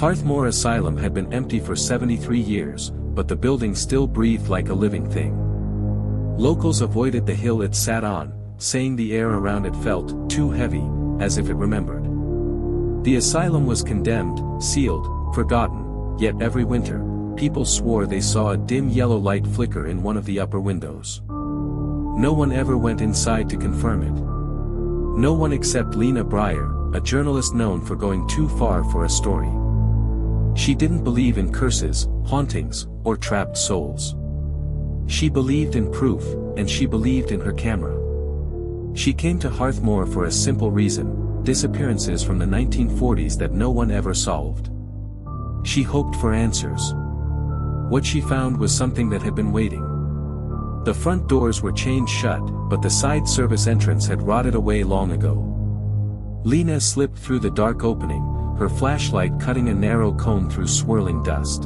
Hearthmoor Asylum had been empty for 73 years, but the building still breathed like a living thing. Locals avoided the hill it sat on, saying the air around it felt too heavy, as if it remembered. The asylum was condemned, sealed, forgotten, yet every winter, people swore they saw a dim yellow light flicker in one of the upper windows. No one ever went inside to confirm it. No one except Lena Briar, a journalist known for going too far for a story. She didn't believe in curses, hauntings, or trapped souls. She believed in proof, and she believed in her camera. She came to Hearthmoor for a simple reason: disappearances from the 1940s that no one ever solved. She hoped for answers. What she found was something that had been waiting. The front doors were chained shut, but the side service entrance had rotted away long ago. Lena slipped through the dark opening, her flashlight cutting a narrow cone through swirling dust.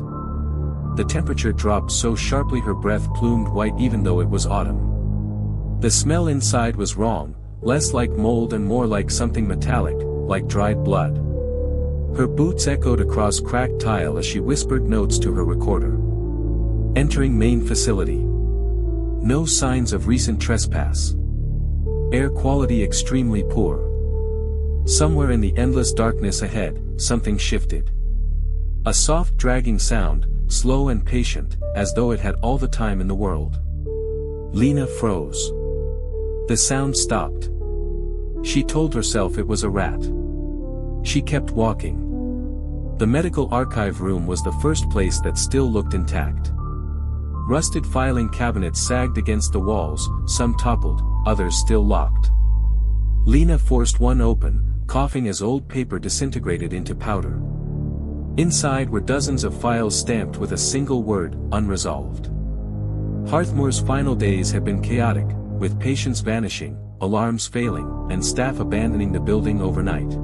The temperature dropped so sharply her breath plumed white even though it was autumn. The smell inside was wrong, less like mold and more like something metallic, like dried blood. Her boots echoed across cracked tile as she whispered notes to her recorder. Entering main facility. No signs of recent trespass. Air quality extremely poor. Somewhere in the endless darkness ahead, something shifted. A soft dragging sound, slow and patient, as though it had all the time in the world. Lena froze. The sound stopped. She told herself it was a rat. She kept walking. The medical archive room was the first place that still looked intact. Rusted filing cabinets sagged against the walls, some toppled, others still locked. Lena forced one open, coughing as old paper disintegrated into powder. Inside were dozens of files stamped with a single word: unresolved. Hearthmoor's final days had been chaotic, with patients vanishing, alarms failing, and staff abandoning the building overnight.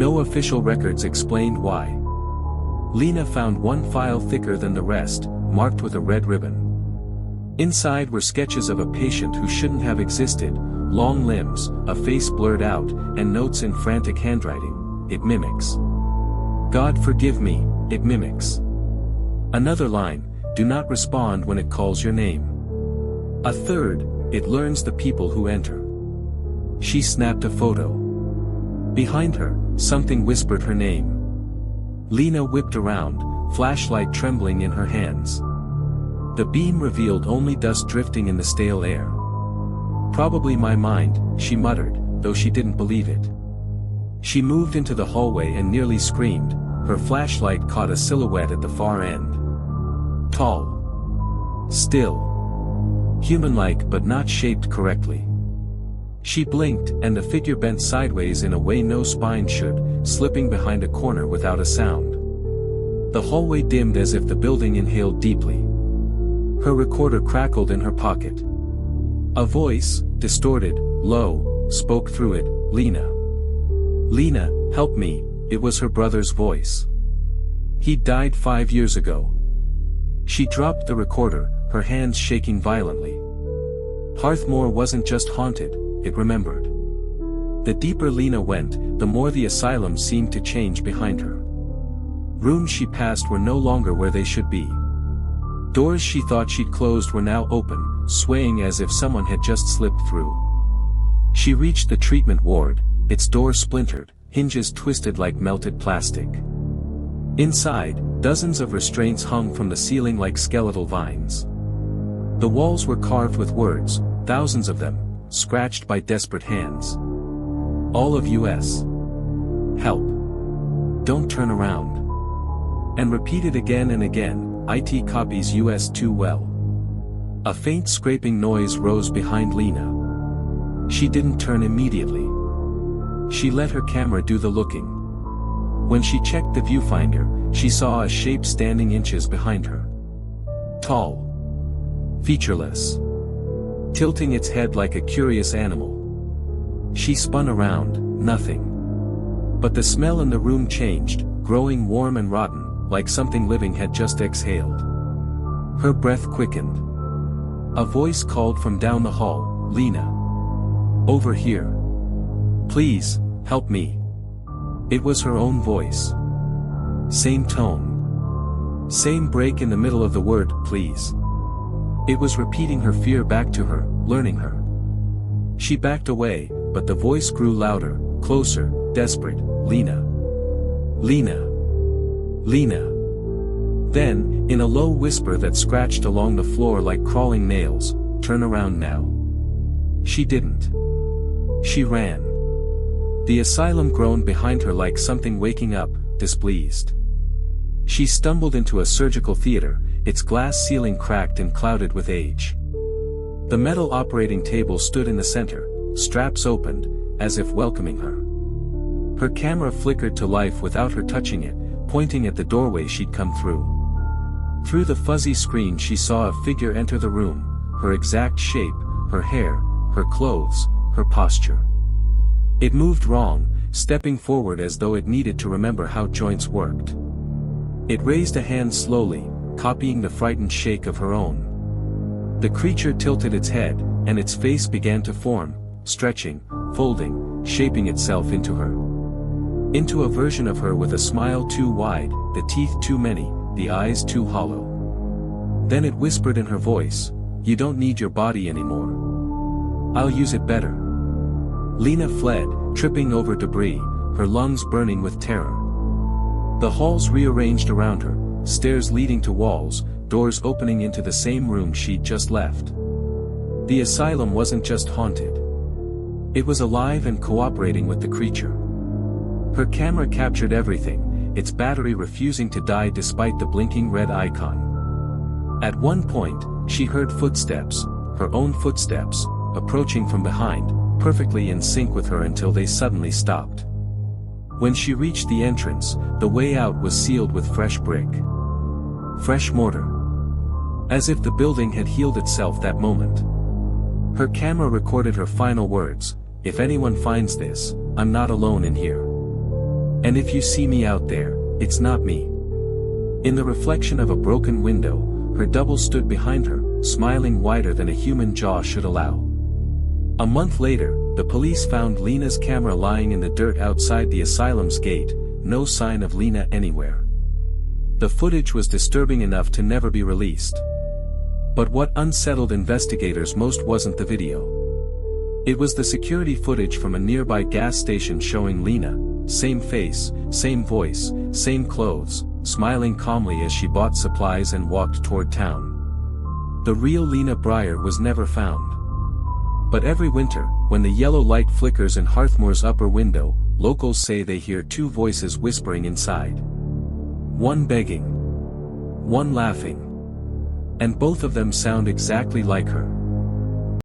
No official records explained why. Lena found one file thicker than the rest, marked with a red ribbon. Inside were sketches of a patient who shouldn't have existed, long limbs, a face blurred out, and notes in frantic handwriting: "It mimics. God forgive me, it mimics." Another line: "Do not respond when it calls your name." A third: "It learns the people who enter." She snapped a photo. Behind her, something whispered her name. Lena whipped around, flashlight trembling in her hands. The beam revealed only dust drifting in the stale air. "Probably my mind," she muttered, though she didn't believe it. She moved into the hallway and nearly screamed. Her flashlight caught a silhouette at the far end. Tall. Still. Human-like but not shaped correctly. She blinked, and the figure bent sideways in a way no spine should, slipping behind a corner without a sound. The hallway dimmed as if the building inhaled deeply. Her recorder crackled in her pocket. A voice, distorted, low, spoke through it: "Lena. Lena, help me." It was her brother's voice. He'd died 5 years ago. She dropped the recorder, her hands shaking violently. Hearthmoor wasn't just haunted, it remembered. The deeper Lena went, the more the asylum seemed to change behind her. Rooms she passed were no longer where they should be. Doors she thought she'd closed were now open, swaying as if someone had just slipped through. She reached the treatment ward, its door splintered, hinges twisted like melted plastic. Inside, dozens of restraints hung from the ceiling like skeletal vines. The walls were carved with words, thousands of them, scratched by desperate hands. All of US. Help. Don't turn around. And repeated again and again, IT copies US too well. A faint scraping noise rose behind Lena. She didn't turn immediately. She let her camera do the looking. When she checked the viewfinder, she saw a shape standing inches behind her. Tall. Featureless. Tilting its head like a curious animal. She spun around, nothing. But the smell in the room changed, growing warm and rotten, like something living had just exhaled. Her breath quickened. A voice called from down the hall: "Lena. Over here. Please, help me." It was her own voice. Same tone. Same break in the middle of the word, please. It was repeating her fear back to her, learning her. She backed away, but the voice grew louder, closer, desperate. Lena. Lena. Lena. Then, in a low whisper that scratched along the floor like crawling nails, turn around now. She didn't. She ran. The asylum groaned behind her like something waking up, displeased. She stumbled into a surgical theater, its glass ceiling cracked and clouded with age. The metal operating table stood in the center, straps opened, as if welcoming her. Her camera flickered to life without her touching it, pointing at the doorway she'd come through. Through the fuzzy screen she saw a figure enter the room, her exact shape, her hair, her clothes, her posture. It moved wrong, stepping forward as though it needed to remember how joints worked. It raised a hand slowly, copying the frightened shake of her own. The creature tilted its head, and its face began to form, stretching, folding, shaping itself into her. Into a version of her with a smile too wide, the teeth too many, the eyes too hollow. Then it whispered in her voice, "You don't need your body anymore. I'll use it better." Lena fled, tripping over debris, her lungs burning with terror. The halls rearranged around her, stairs leading to walls, doors opening into the same room she'd just left. The asylum wasn't just haunted. It was alive and cooperating with the creature. Her camera captured everything, its battery refusing to die despite the blinking red icon. At one point, she heard footsteps, her own footsteps, approaching from behind, perfectly in sync with her until they suddenly stopped. When she reached the entrance, the way out was sealed with fresh brick. Fresh mortar. As if the building had healed itself that moment. Her camera recorded her final words, "If anyone finds this, I'm not alone in here. And if you see me out there, it's not me." In the reflection of a broken window, her double stood behind her, smiling wider than a human jaw should allow. A month later, the police found Lena's camera lying in the dirt outside the asylum's gate, no sign of Lena anywhere. The footage was disturbing enough to never be released. But what unsettled investigators most wasn't the video. It was the security footage from a nearby gas station showing Lena, same face, same voice, same clothes, smiling calmly as she bought supplies and walked toward town. The real Lena Briar was never found. But every winter, when the yellow light flickers in Hearthmoor's upper window, locals say they hear two voices whispering inside. One begging. One laughing. And both of them sound exactly like her.